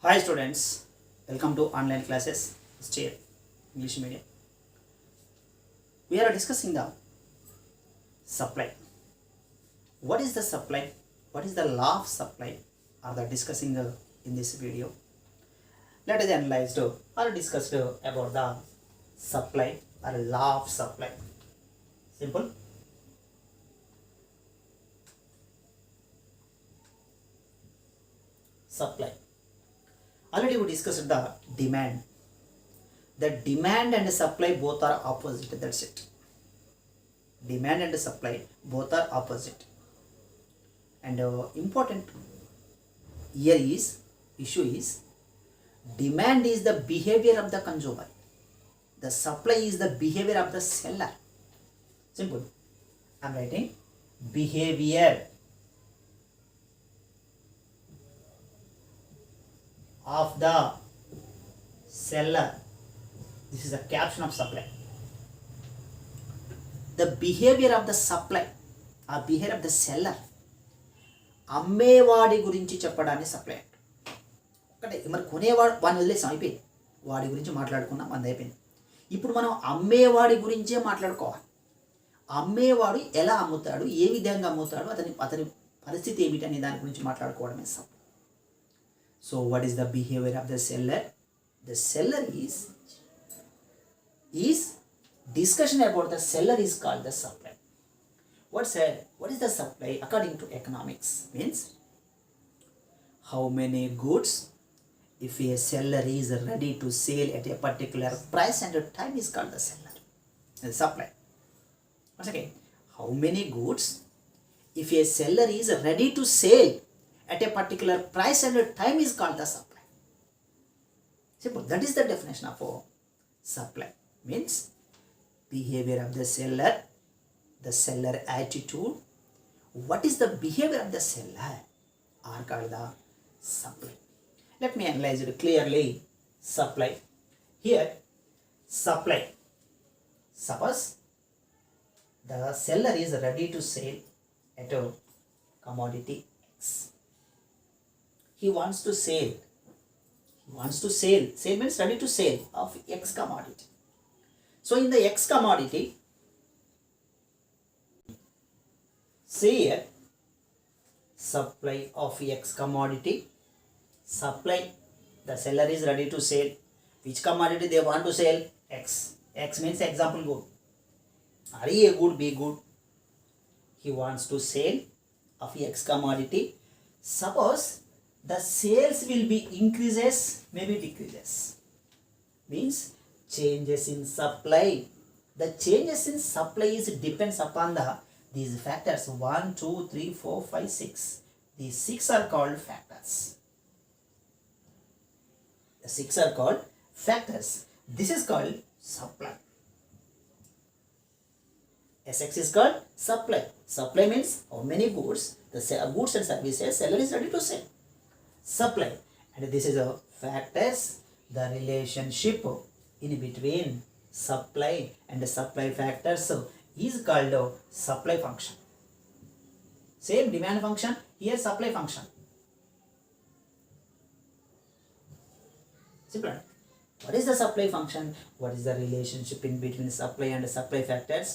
Hi students, welcome to online classes. Stay English medium. We are discussing the supply. What is the supply? What is the law of supply? Are the discussing in this video. Let us analyze or discuss about the supply or law of supply. Simple. Supply. Already we discussed the demand. The demand and supply both are opposite. That's it. Demand and supply both are opposite. And important here is issue is demand is the behavior of the consumer. The supply is the behavior of the seller. Simple. I am writing behavior of the seller. This is the caption of supply. The behavior of the supply or behavior of the seller. అమ్మేవాడి గురించి చెప్పడాన్ని supply ఒకటే. మరి కొనేవాడు వాడిని వదిలేసాం, అయిపోయింది. వాడి గురించి మాట్లాడుకున్నాం, అది అయిపోయింది. ఇప్పుడు మనం అమ్మేవాడి గురించే మాట్లాడుకోవాలి. అమ్మేవాడు ఎలా అమ్ముతాడు, ఏ విధంగా అమ్ముతాడు, అతని పరిస్థితి ఏమిటి అనే దాని గురించి మాట్లాడుకోవడమే supply. So what is the behaviour of the seller? The seller is discussion about the seller is called the supply. What is the supply according to economics? Means how many goods if a seller is ready to sell at a particular price and time is called the seller. The supply. Once again, how many goods if a seller is ready to sell at a particular price and time is called the supply. Simple. That is the definition of supply. Means behavior of the seller attitude. What is the behavior of the seller are called the supply. Let me analyze it clearly. Supply. Here, supply. Suppose the seller is ready to sell at a commodity X. He wants to sell. Sale means ready to sell of X commodity. So in the X commodity, see here, supply of X commodity, supply, the seller is ready to sell. Which commodity they want to sell? X. X means example good. Are A good, B good? He wants to sell of X commodity. Suppose the sales will be increases, maybe decreases. Means changes in supply. The changes in supply depends upon these factors 1, 2, 3, 4, 5, 6. These 6 are called factors. The 6 are called factors. This is called supply. SX is called supply. Supply means how many goods, the goods and services seller is ready to sell. Supply. And this is a factors, the relationship in between supply and the supply factors is called a supply function. Same demand function, here supply function. Simple. What is the supply function? What is the relationship in between supply and the supply factors?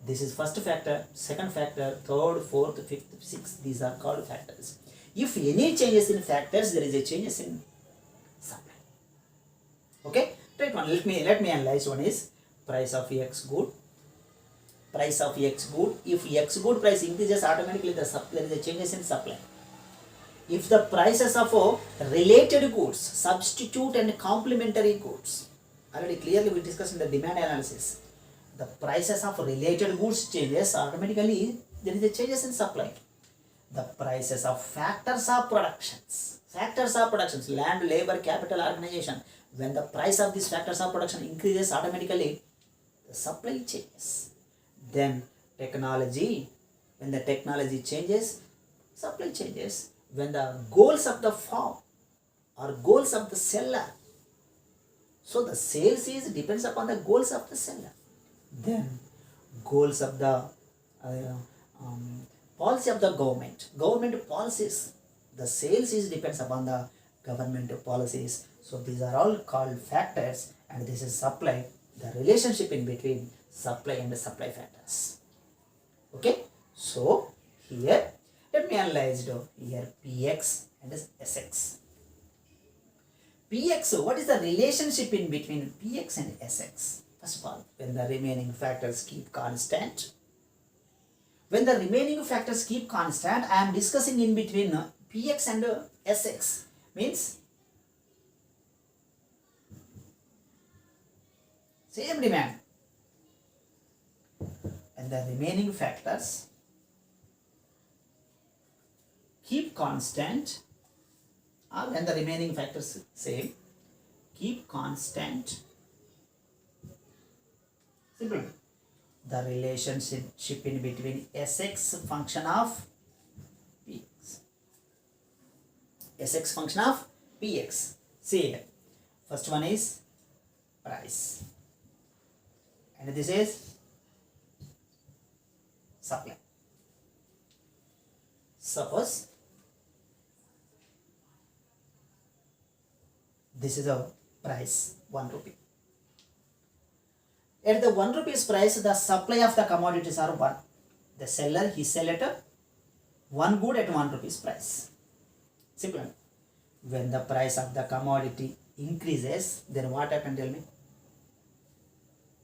This is first factor, second factor, third, fourth, fifth, sixth. These are called factors. If any changes in factors, there is a changes in supply. Okay? Right one. Let me analyze. One is price of X good. Price of X good. If X good price increases, automatically there is a changes in supply. If the prices of related goods, substitute and complementary goods, already clearly we discussed in the demand analysis. The prices of related goods changes, automatically there is a changes in supply. The prices of factors of productions, land, labor, capital, organization. When the price of these factors of production increases, automatically the supply changes. Then technology, when the technology changes, supply changes. When the goals of the firm or goals of the seller, so the sales depends upon the goals of the seller. Then goals of the policy of the government policies, the sales depends upon the government policies. So these are all called factors, and this is supply, the relationship in between supply and the supply factors. Okay, so here let me analyze here Px and Sx. Px, what is the relationship in between Px and Sx? First of all, when the remaining factors keep constant. When the remaining factors keep constant, I am discussing in between Px and Sx. Means same demand. And the remaining factors keep constant, or when the remaining factors same, keep constant. Simple. The relationship in between Sx function of Px. Sx function of Px. See here. First one is price. And this is supply. Suppose this is a price 1 rupee. At the 1 rupees price, the supply of the commodities are 1. The seller, he sell at one good at 1 rupees price. Simple. When the price of the commodity increases, then what happens? Tell me.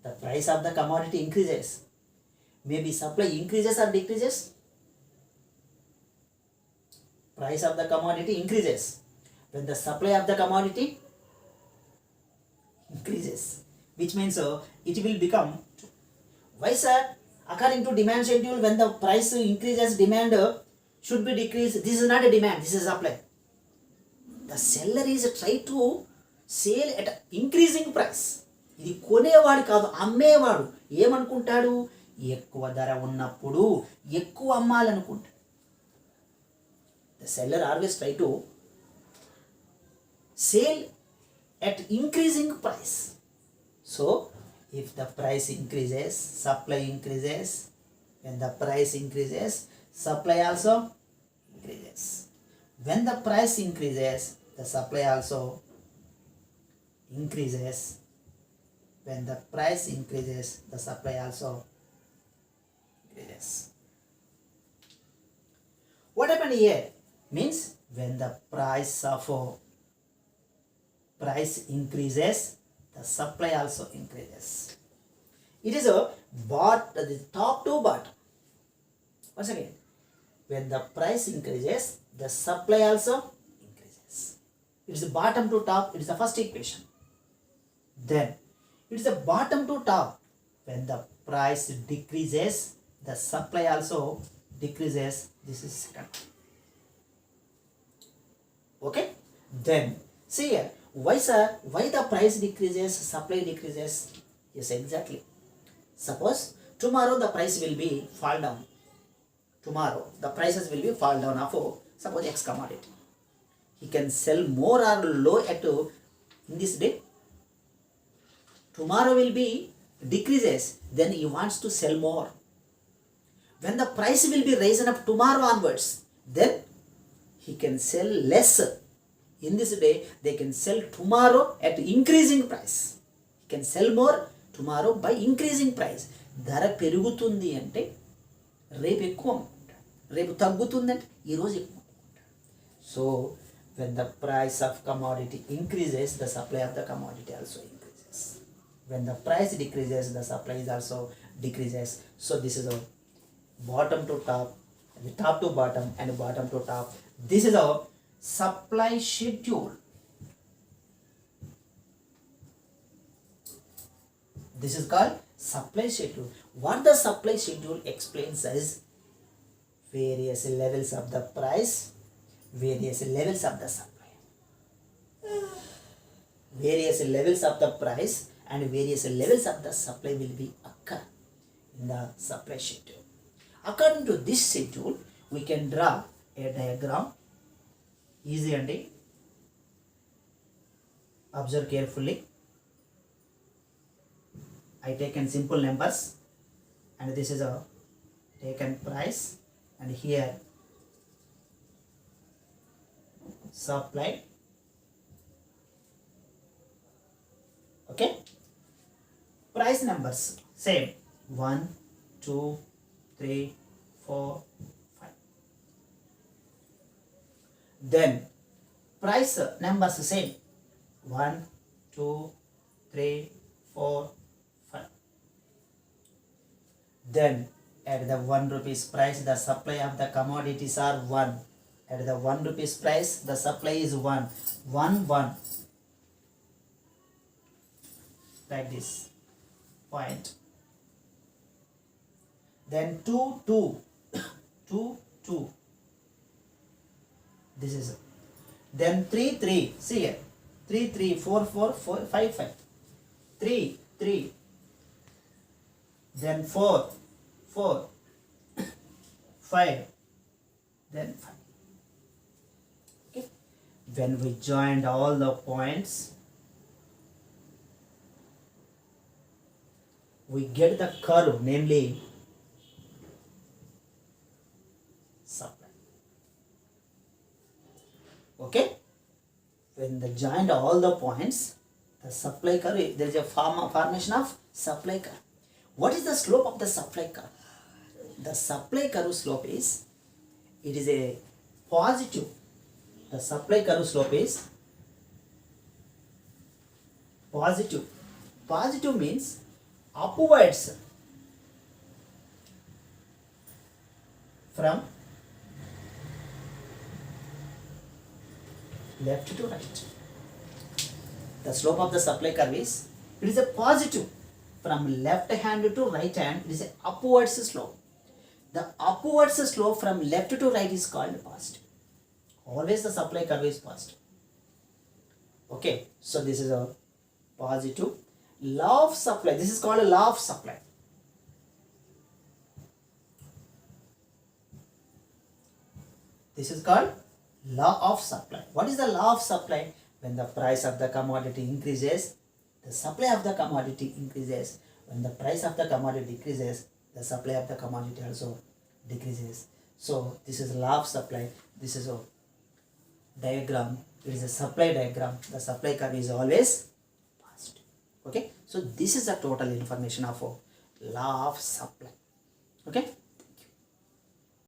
The price of the commodity increases. Maybe supply increases or decreases. Price of the commodity increases. When the supply of the commodity increases, which means it will become. Why, sir? According to demand schedule, when the price increases, demand should be decreased. This is not a demand, this is supply. The seller is try to sell at increasing price. ఇది కొనేవాడు కాదు, అమ్మేవాడు ఏమనుకుంటాడు? ఎక్కువ ధర ఉన్నప్పుడు ఎక్కువ అమ్మాలనుకుంటాడు. The seller always try to sell at increasing price. So if the price increases, supply increases. When the price increases, supply also increases. When the price increases, the supply also increases. When the price increases, the supply also increases. What happened here? Means when the price increases, the supply also increases. It is a the top to bottom. Once again, when the price increases, the supply also increases. It is the bottom to top. It is the first equation. Then it is the bottom to top. When the price decreases, the supply also decreases. This is second. Okay. Then see here. Why, sir? Why the price decreases, supply decreases? Yes, exactly. Suppose tomorrow the price will be fall down. Tomorrow the prices will be fall down of suppose X commodity. He can sell more or low at in this day. Tomorrow will be decreases, then he wants to sell more. When the price will be raised up tomorrow onwards, then he can sell less. In this day, they can sell tomorrow at increasing price. He can sell more tomorrow by increasing price. ధర పెరుగుతుంది అంటే రేపు ఎక్కువ అమ్ముకుంటాడు, రేపు తగ్గుతుంది అంటే ఈరోజు ఎక్కువ అమ్ముకుంటాడు. So when the price of commodity increases, the supply of the commodity also increases. When the price decreases, the supply is also decreases. So this is a bottom to top, the top to bottom, and bottom to top. This is a supply schedule. This is called supply schedule. What the supply schedule explains is various levels of the price, various levels of the supply. Various levels of the price and various levels of the supply will be occur in the supply schedule. According to this schedule, we can draw a diagram. Easy and observe carefully. I taken simple numbers and this is a taken price, and here supply price numbers same 1, 2, 3, 4, 5. Then price numbers same 1, 2, 3, 4, 5. Then at the 1 rupees price the supply of the commodities are 1. At the 1 rupees price the supply is 1. 1, 1. Like this point. Then 2, 2. 2, 2. This is it. Then 3, 3. See here. 3, 3, 4, 4, 4, 5, 5. 3, 3. Then 4, 4. 5. Then 5. Okay. When we joined all the points, we get the curve, namely supply. Okay? When they joined all the points, the supply curve, there is a formation of supply curve. What is the slope of the supply curve? The supply curve slope is, it is a positive. The supply curve slope is positive. Positive means upwards from left to right. The slope of the supply curve is, it is a positive. From left hand to right hand, it is a upwards slope. The upwards slope from left to right is called positive. Always the supply curve is positive. Okay, so this is a positive. Law of supply, this is called a law of supply. This is called law of supply. What is the law of supply? When the price of the commodity increases, the supply of the commodity increases. When the price of the commodity decreases, the supply of the commodity also decreases. So this is law of supply. This is a diagram. It is a supply diagram. The supply curve is always positive. Okay. So this is the total information of a law of supply. Okay.